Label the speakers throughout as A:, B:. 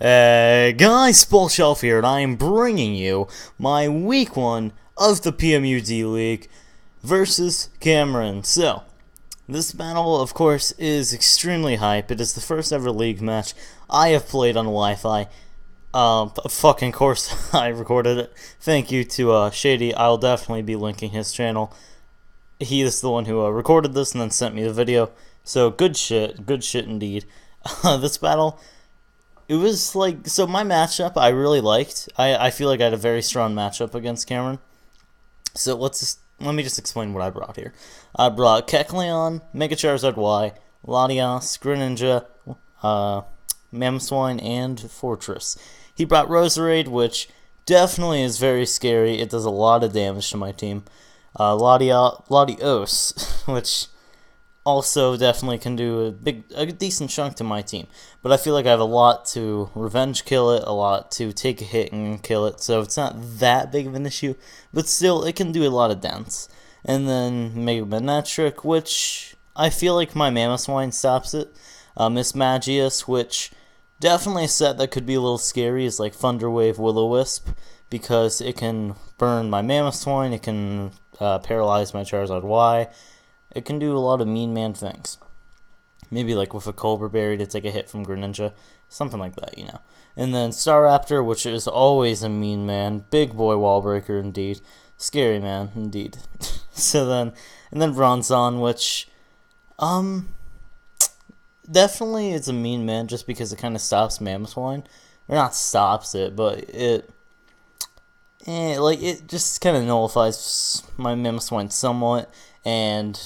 A: Hey guys, ThePolishElf here, and I am bringing you my week 1 of the PMU D-League versus Cameron. So, this battle, of course, is extremely hype. It is the first ever league match I have played on Wi-Fi. Fucking course, I recorded it. Thank you to Shady. I'll definitely be linking his channel. He is the one who recorded this and then sent me the video. So, good shit indeed. This battle, it was like, so my matchup I really liked. I feel like I had a very strong matchup against Cameron. So let me just explain what I brought here. I brought Kecleon, Mega Charizard Y, Latias, Greninja, Mamoswine, and Fortress. He brought Roserade, which definitely is very scary. It does a lot of damage to my team. Latios, which also definitely can do a decent chunk to my team. But I feel like I have a lot to revenge kill it, a lot to take a hit and kill it, so it's not that big of an issue, but still, it can do a lot of dents. And then Mega Manectric, which I feel like my Mamoswine stops it. Miss Magius, which definitely a set that could be a little scary, is like Thunder Wave Will-O-Wisp, because it can burn my Mamoswine, it can paralyze my Charizard Y. It can do a lot of mean man things. Maybe like with a Colbur Berry to take a hit from Greninja. Something like that, you know. And then Staraptor, which is always a mean man. Big boy wall breaker indeed. Scary man indeed. And then Bronzong, which definitely is a mean man just because it kind of stops Mamoswine. Or not stops it, but it just kind of nullifies my Mamoswine somewhat. And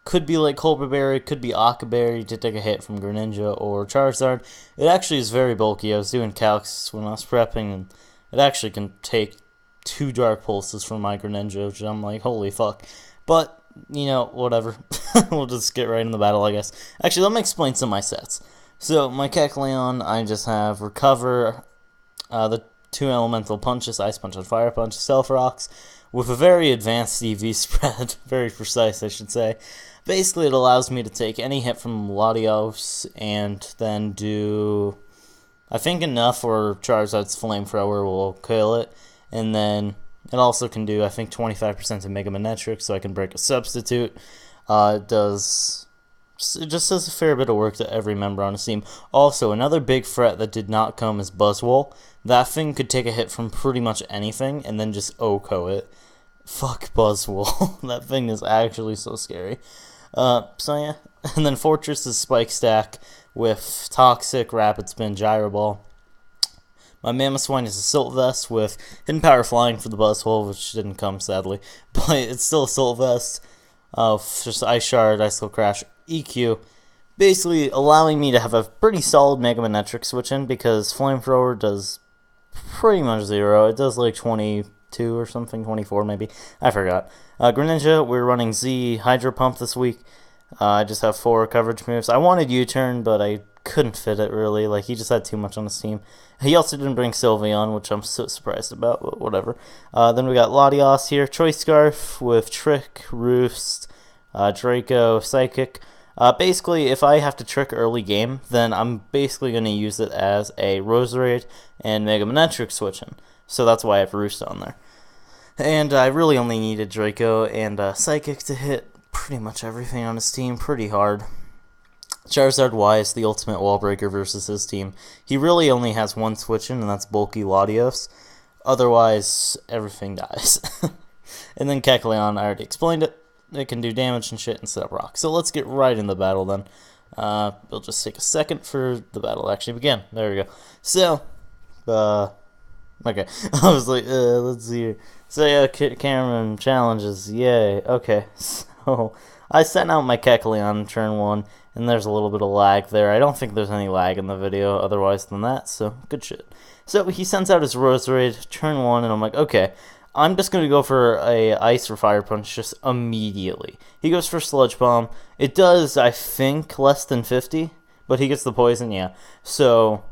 A: could be like Colbur Berry, could be Akaberry to take a hit from Greninja or Charizard. It actually is very bulky. I was doing calcs when I was prepping, and it actually can take 2 Dark Pulses from my Greninja, which I'm like, holy fuck. But, you know, whatever. We'll just get right in the battle, I guess. Actually, let me explain some of my sets. So, my Kecleon, I just have Recover, the 2 Elemental Punches, Ice Punch and Fire Punch, Stealth Rocks, with a very advanced EV spread, very precise I should say. Basically it allows me to take any hit from Latios and then do, I think enough for Charizard's Flamethrower will kill it, and then it also can do I think 25% of Mega Manectric, so I can break a substitute. It just does a fair bit of work to every member on the team. Also, another big threat that did not come is Buzzwole. That thing could take a hit from pretty much anything and then just OHKO it. Fuck Buzzwole. That thing is actually so scary. So yeah. And then Fortress is Spike Stack with Toxic, Rapid Spin, Gyro Ball. My Mamoswine is a Assault Vest with Hidden Power Flying for the Buzzwole, which didn't come sadly. But it's still Assault Vest. Just Ice Shard, Ice Skull Crash, EQ. Basically allowing me to have a pretty solid Mega Manectric switch in, because Flamethrower does pretty much 0. It does like 22 or something, 24 maybe. I forgot. Greninja, we're running Z Hydro Pump this week. I just have 4 coverage moves. I wanted U-Turn, but I couldn't fit it really. Like, he just had too much on his team. He also didn't bring Sylveon, which I'm so surprised about, but whatever. Then we got Latias here. Choice Scarf with Trick, Roost, Draco, Psychic. Basically, if I have to trick early game, then I'm basically going to use it as a Roserade and Mega Manectric switching. So that's why I have Roost on there. And I really only needed Draco and Psychic to hit pretty much everything on his team pretty hard. Charizard Y is the ultimate wall breaker versus his team. He really only has one switch in, and that's bulky Latios. Otherwise, everything dies. And then Kecleon, I already explained it. It can do damage and shit instead of rock. So let's get right in the battle then. It'll just take a second for the battle to actually begin. There we go. So, okay. I was like, let's see here. So yeah, Cameron challenges, yay. Okay, so I sent out my Kecleon turn 1, and there's a little bit of lag there. I don't think there's any lag in the video otherwise than that, so good shit. So he sends out his Roserade, turn 1, and I'm like, okay, I'm just going to go for a Ice or Fire Punch just immediately. He goes for Sludge Bomb. It does, I think, less than 50, but he gets the poison, yeah. So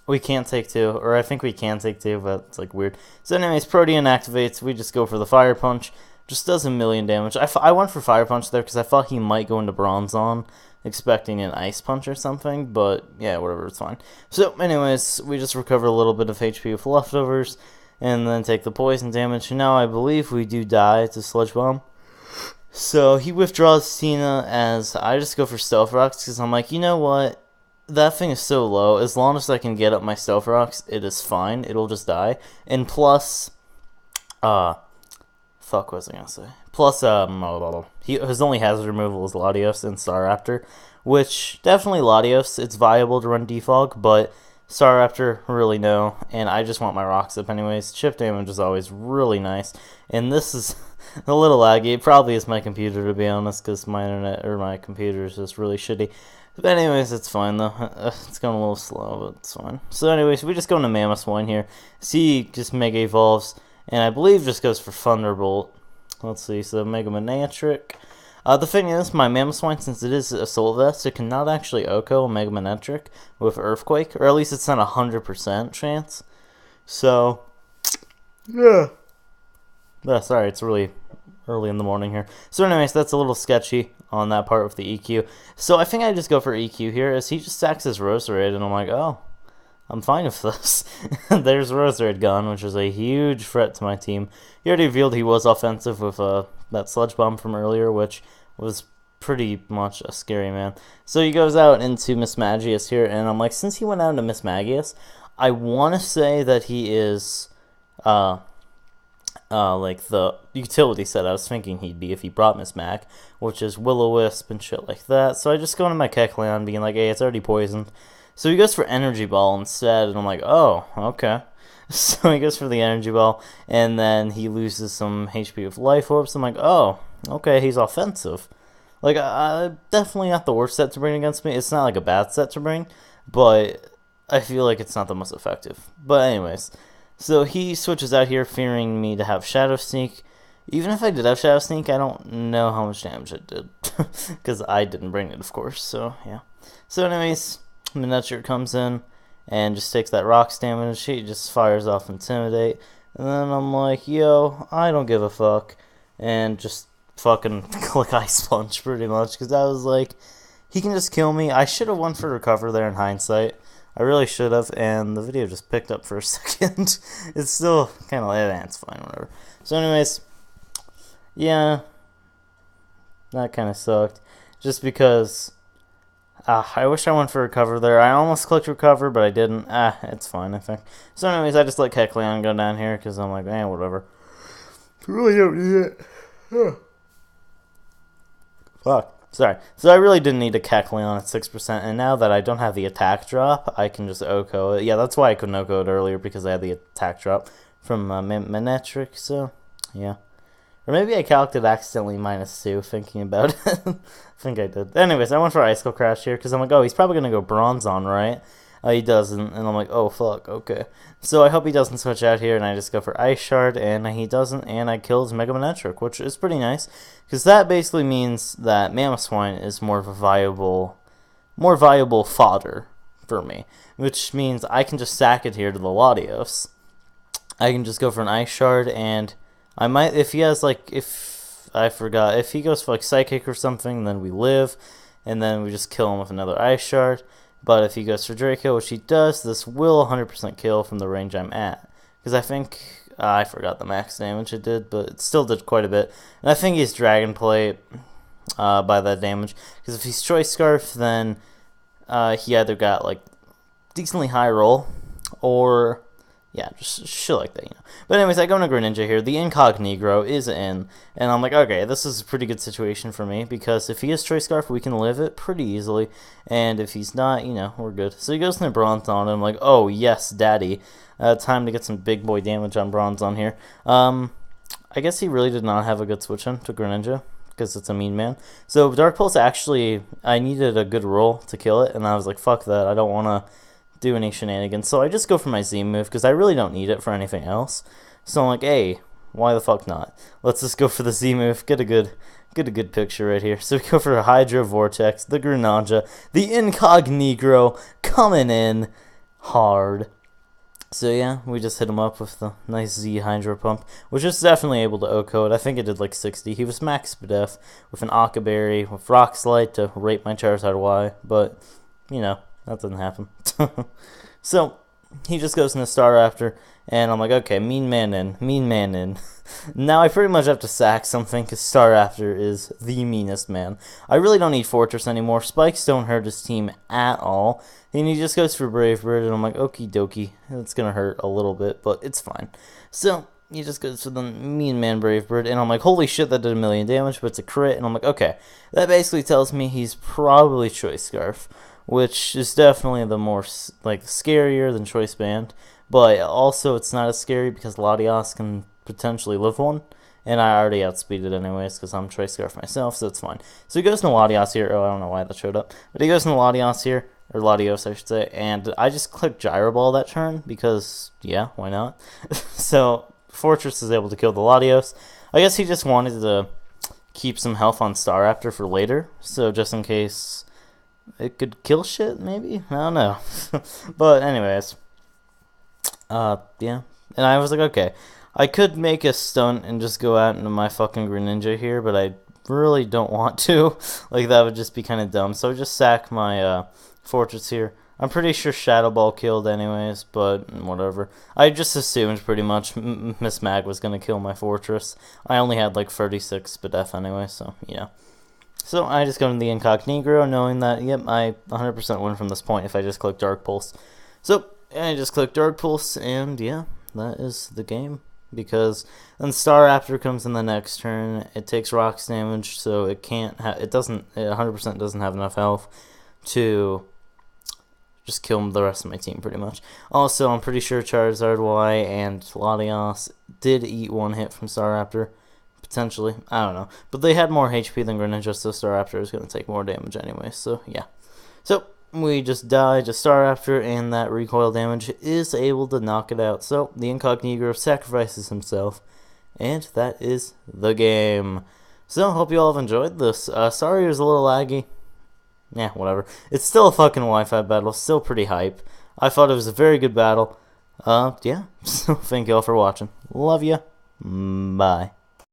A: we can't take 2, or I think we can take 2, but it's like weird. So anyways, Protean activates, we just go for the Fire Punch. Just does a million damage. I went for Fire Punch there because I thought he might go into Bronzong expecting an Ice Punch or something, but yeah, whatever, it's fine. So, anyways, we just recover a little bit of HP with leftovers, and then take the poison damage. And now I believe we do die to Sludge Bomb. So he withdraws Tina as I just go for Stealth Rocks because I'm like, you know what? That thing is so low. As long as I can get up my Stealth Rocks, it is fine. It'll just die. And plus, fuck, what was I gonna say? Plus, his only hazard removal is Latios and Staraptor, which definitely Latios. It's viable to run Defog, but Staraptor, really no. And I just want my rocks up anyways. Chip damage is always really nice. And this is a little laggy. It probably is my computer, to be honest, because my internet or my computer is just really shitty. But anyways, it's fine though. It's going a little slow, but it's fine. So anyways, we just go into Mammoth Swine here. See, just Mega Evolves, and I believe just goes for Thunderbolt. Let's see, so Mega Manectric. The thing is, my Mammoth Swine, since it is Assault Vest, it cannot actually OHKO a Mega Manectric with Earthquake, or at least it's not 100% chance. So, yeah. Sorry, it's really early in the morning here. So anyways, that's a little sketchy on that part with the EQ. So I think I just go for EQ here, as he just stacks his Roserade, and I'm like, oh, I'm fine with this. There's Roserade gone, which is a huge threat to my team. He already revealed he was offensive with that Sludge Bomb from earlier, which was pretty much a scary man. So he goes out into Mismagius here, and I'm like, since he went out into Mismagius, I want to say that he is like the utility set I was thinking he'd be if he brought Mismag, which is Will-O-Wisp and shit like that. So I just go into my Kecleon being like, hey, it's already poisoned. So he goes for Energy Ball instead, and I'm like, oh, okay. So he goes for the Energy Ball, and then he loses some HP with Life Orbs. I'm like, oh, okay, he's offensive. Like, definitely not the worst set to bring against me. It's not like a bad set to bring, but I feel like it's not the most effective. But anyways, so he switches out here, fearing me to have Shadow Sneak. Even if I did have Shadow Sneak, I don't know how much damage it did, because I didn't bring it, of course, so yeah. So anyways, Manectric comes in and just takes that Rocks damage. He just fires off Intimidate, and then I'm like, yo, I don't give a fuck, and just fucking click Ice Punch pretty much, because I was like, he can just kill me. I should have won for Recover there in hindsight. I really should have, and the video just picked up for a second. It's still kind of like, it's fine, whatever. So anyways, yeah, that kind of sucked. Just because I wish I went for Recover there. I almost clicked Recover, but I didn't. It's fine, I think. So anyways, I just let Kecleon go down here, because I'm like, whatever. Really don't need it. Fuck. Sorry. So I really didn't need a Kecleon at 6%, and now that I don't have the attack drop, I can just OHKO it. Yeah, that's why I couldn't OHKO it earlier, because I had the attack drop from Manectric, so yeah. Or maybe I calculated accidentally -2, thinking about it. I think I did. Anyways, I went for Icicle Crash here, because I'm like, oh, he's probably going to go Bronzong, right? He doesn't, and I'm like, oh, fuck, okay. So I hope he doesn't switch out here, and I just go for Ice Shard, and he doesn't, and I kill his Mega Manectric, which is pretty nice, because that basically means that Mammoth Swine is more viable fodder for me, which means I can just sack it here to the Latios. I can just go for an Ice Shard, and I might, if he has, like, if he goes for, like, Psychic or something, then we live, and then we just kill him with another Ice Shard. But if he goes for Draco, which he does, this will 100% kill from the range I'm at. Because I think, I forgot the max damage it did, but it still did quite a bit. And I think he's Dragon Plate by that damage. Because if he's Choice Scarf, then he either got, like, decently high roll, or yeah, just shit like that, you know. But anyways, I go into Greninja here. The Incognegro is in, and I'm like, okay, this is a pretty good situation for me, because if he is Choice Scarf, we can live it pretty easily, and if he's not, you know, we're good. So he goes into Bronzong, and I'm like, oh, yes, daddy. Time to get some big boy damage on Bronzong here. I guess he really did not have a good switch in to Greninja, because it's a mean man. So Dark Pulse, actually, I needed a good roll to kill it, and I was like, fuck that, I don't want to do any shenanigans, so I just go for my Z move, because I really don't need it for anything else. So I'm like, hey, why the fuck not? Let's just go for the Z move, get a good picture right here. So we go for a Hydro Vortex, the Greninja, the Incognegro coming in hard. So yeah, we just hit him up with the nice Z Hydro Pump, which is definitely able to O-code. I think it did like 60. He was max Spadef with an Occa Berry, with Rock Slide to rape my Charizard Y, but, you know, that didn't happen. So, he just goes into Staraptor, and I'm like, okay, Mean Man in. Now I pretty much have to sack something, because Staraptor is the meanest man. I really don't need Fortress anymore. Spikes don't hurt his team at all. And he just goes for Brave Bird, and I'm like, okie dokie. It's going to hurt a little bit, but it's fine. So, he just goes for the Mean Man Brave Bird, and I'm like, holy shit, that did 1,000,000 damage, but it's a crit. And I'm like, okay, that basically tells me he's probably Choice Scarf, which is definitely the more, like, scarier than Choice Band. But also, it's not as scary because Latios can potentially live one. And I already outspeeded anyways because I'm Choice Scarf myself, so it's fine. So he goes into Latios here. Oh, I don't know why that showed up. But he goes into Latios here. Or Latios, I should say. And I just clicked Gyro Ball that turn because, yeah, why not? So Fortress is able to kill the Latios. I guess he just wanted to keep some health on Staraptor for later. So just in case it could kill shit, maybe? I don't know. But anyways. Yeah. And I was like, okay. I could make a stunt and just go out into my fucking Greninja here, but I really don't want to. Like, that would just be kind of dumb. So I just sack my Fortress here. I'm pretty sure Shadow Ball killed anyways, but whatever. I just assumed pretty much Miss Mag was going to kill my Fortress. I only had like 36 Spadef anyway, so yeah. So I just go into the Incognegro knowing that, yep, I 100% win from this point if I just click Dark Pulse. So I just click Dark Pulse, and yeah, that is the game. Because then Staraptor comes in the next turn. It takes rocks damage, so it can't. It 100% doesn't have enough health to just kill the rest of my team, pretty much. Also, I'm pretty sure Charizard Y and Latios did eat one hit from Staraptor. Potentially. I don't know. But they had more HP than Greninja, so Staraptor is going to take more damage anyway. So, yeah. So, we just die to Staraptor, and that recoil damage is able to knock it out. So, the Incognegro sacrifices himself, and that is the game. So, hope you all have enjoyed this. Sorry it was a little laggy. Yeah, whatever. It's still a fucking Wi-Fi battle. Still pretty hype. I thought it was a very good battle. Yeah. So, thank you all for watching. Love ya. Bye.